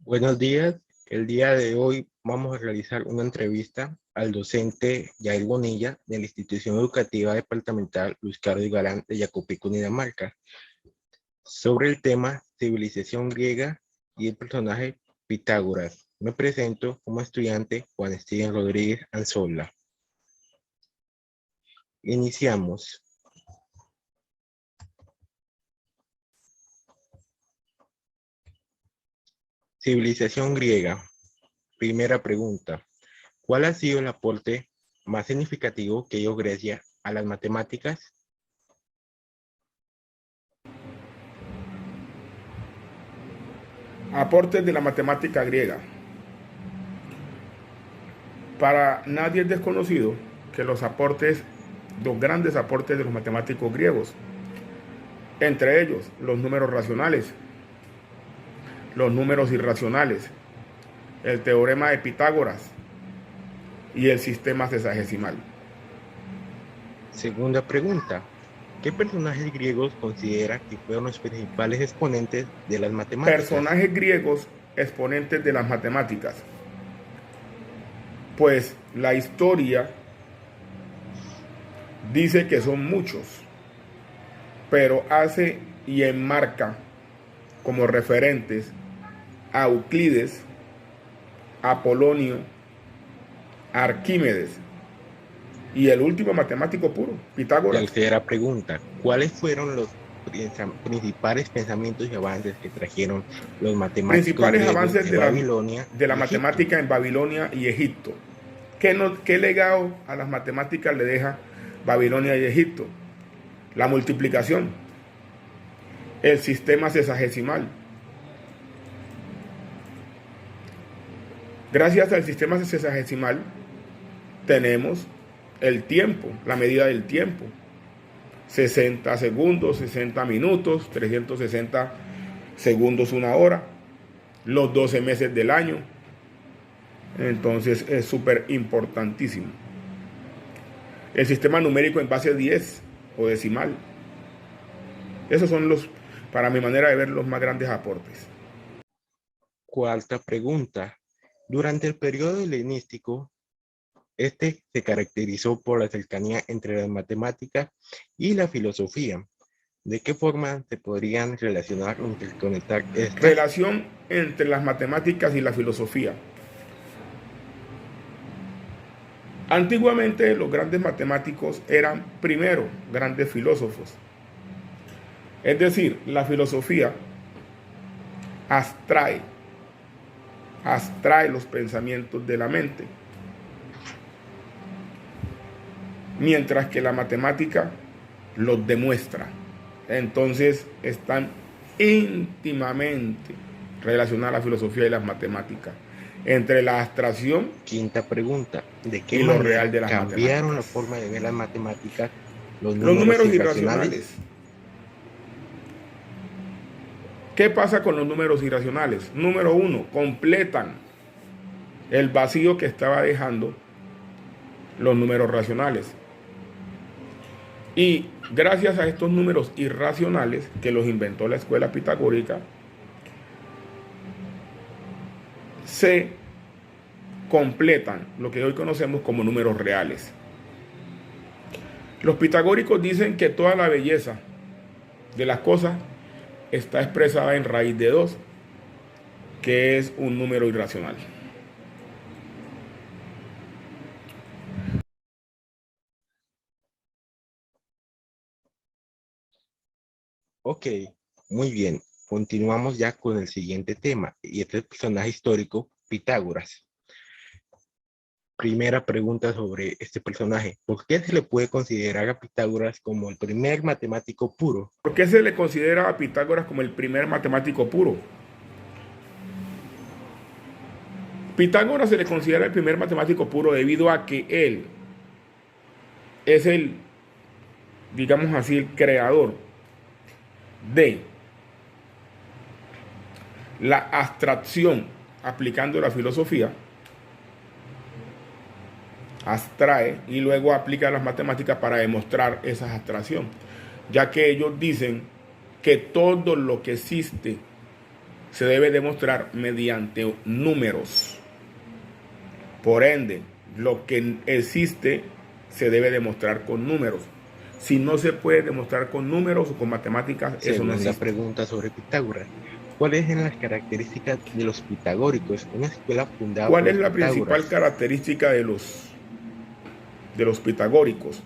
Buenos días. El día de hoy vamos a realizar una entrevista al docente Yair Bonilla de la Institución Educativa Departamental Luis Carlos Galán de Yacupí, Cundinamarca, sobre el tema civilización griega y el personaje Pitágoras. Me presento como estudiante Juan Steven Rodríguez Anzola. Iniciamos. Civilización griega. Primera pregunta. ¿Cuál ha sido el aporte más significativo que dio Grecia a las matemáticas? Aportes de la matemática griega. Para nadie es desconocido que los grandes aportes de los matemáticos griegos, entre ellos los números racionales, los números irracionales, el teorema de Pitágoras y el sistema sexagesimal. Segunda pregunta. ¿Qué personajes griegos considera que fueron los principales exponentes de las matemáticas? Personajes griegos exponentes de las matemáticas. Pues la historia dice que son muchos, pero hace y enmarca como referentes a Euclides, Apolonio, Arquímedes y el último matemático puro, Pitágoras. Tercera pregunta. ¿Cuáles fueron los principales pensamientos y avances que trajeron los matemáticos Principales griegos avances de Babilonia de la y Egipto? matemática en Babilonia y Egipto. ¿Qué legado a las matemáticas le deja Babilonia y Egipto? La multiplicación, el sistema sexagesimal. Gracias al sistema sexagesimal tenemos el tiempo, la medida del tiempo. 60 segundos, 60 minutos, 360 segundos, una hora, los 12 meses del año. Entonces es súper importantísimo. El sistema numérico en base 10 o decimal. Esos son para mi manera de ver, los más grandes aportes. Cuarta pregunta. Durante el periodo helenístico, este se caracterizó por la cercanía entre las matemáticas y la filosofía. ¿De qué forma se podrían relacionar o interconectar estas? Relación entre las matemáticas y la filosofía. Antiguamente los grandes matemáticos eran primero grandes filósofos. Es decir, la filosofía abstrae los pensamientos de la mente, mientras que la matemática los demuestra. Entonces están íntimamente relacionadas la filosofía y las matemáticas, entre la abstracción. Quinta pregunta. ¿De qué Y lo manera real de las cambiaron la matemáticas. forma de ver las matemáticas los Los números números irracionales? irracionales. ¿Qué pasa con los números irracionales? Número uno, completan el vacío que estaba dejando los números racionales. Y gracias a estos números irracionales, que los inventó la escuela pitagórica, se completan lo que hoy conocemos como números reales. Los pitagóricos dicen que toda la belleza de las cosas está expresada en raíz de 2, que es un número irracional. Ok, muy bien. Continuamos ya con el siguiente tema, y este es el personaje histórico, Pitágoras. Primera pregunta sobre este personaje. ¿Por qué se le puede considerar a Pitágoras como el primer matemático puro? ¿Por qué se le considera a Pitágoras como el primer matemático puro? Pitágoras se le considera el primer matemático puro debido a que él es digamos así, el creador de la abstracción aplicando la filosofía, abstrae y luego aplica las matemáticas para demostrar esa abstracción, ya que ellos dicen que todo lo que existe se debe demostrar mediante números. Por ende, lo que existe se debe demostrar con números. Si no se puede demostrar con números o con matemáticas, eso no Segunda existe. pregunta sobre Pitágoras. ¿Cuáles eran las características de los pitagóricos? Una escuela fundada ¿Cuál por es los la principal Pitágoras. característica de los pitagóricos?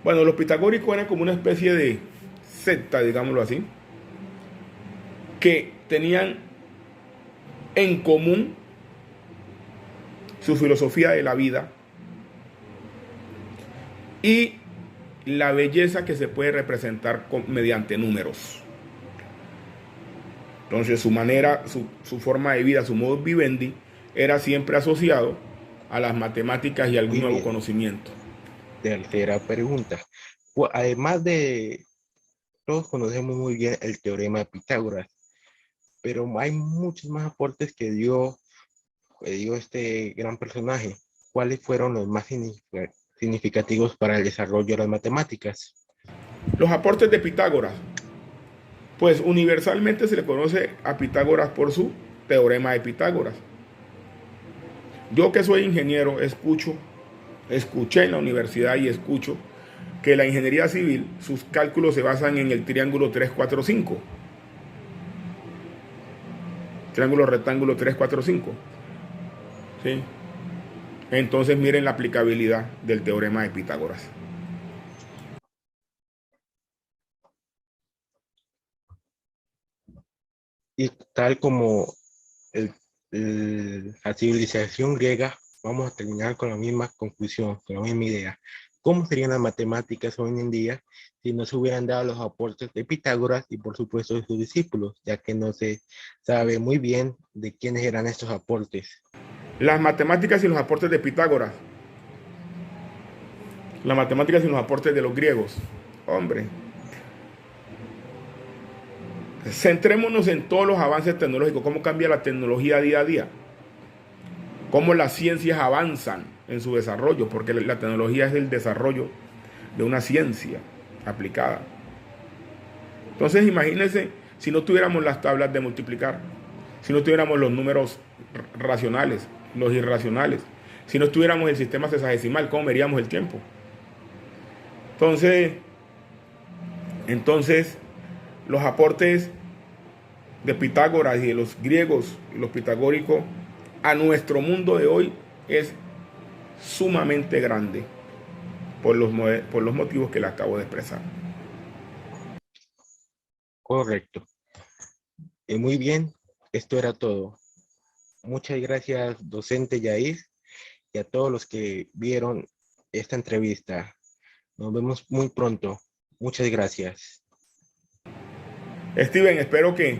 Bueno, los pitagóricos eran como una especie de secta, digámoslo así, que tenían en común su filosofía de la vida y la belleza que se puede representar mediante números. Entonces su manera, su forma de vida, su modus vivendi, era siempre asociado a las matemáticas y algún Muy nuevo bien. conocimiento. Tercera pregunta. Además de, todos conocemos muy bien el teorema de Pitágoras, pero hay muchos más aportes que dio este gran personaje. ¿Cuáles fueron los más significativos para el desarrollo de las matemáticas? Los aportes de Pitágoras. Pues universalmente se le conoce a Pitágoras por su teorema de Pitágoras. Yo que soy ingeniero escuché en la universidad y escucho que la ingeniería civil, sus cálculos se basan en el triángulo 3-4-5. Triángulo rectángulo 3-4-5. ¿Sí? Entonces miren la aplicabilidad del teorema de Pitágoras. Y tal como el- la civilización griega, vamos a terminar con la misma conclusión, con la misma idea. ¿Cómo serían las matemáticas hoy en día si no se hubieran dado los aportes de Pitágoras y por supuesto de sus discípulos, ya que no se sabe muy bien de quiénes eran estos aportes? Las matemáticas y los aportes de Pitágoras. Las matemáticas y los aportes de los griegos. Hombre, centrémonos en todos los avances tecnológicos, cómo cambia la tecnología día a día, cómo las ciencias avanzan en su desarrollo, porque la tecnología es el desarrollo de una ciencia aplicada. Entonces imagínense si no tuviéramos las tablas de multiplicar, si no tuviéramos los números racionales, los irracionales, si no tuviéramos el sistema sexagesimal, ¿cómo veríamos el tiempo? Entonces los aportes de Pitágoras y de los griegos, los pitagóricos, a nuestro mundo de hoy es sumamente grande por los motivos que le acabo de expresar. Correcto. Muy bien, esto era todo. Muchas gracias, docente Yair, y a todos los que vieron esta entrevista. Nos vemos muy pronto. Muchas gracias. Steven, espero que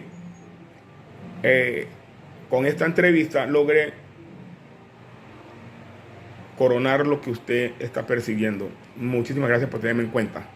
con esta entrevista logre coronar lo que usted está persiguiendo. Muchísimas gracias por tenerme en cuenta.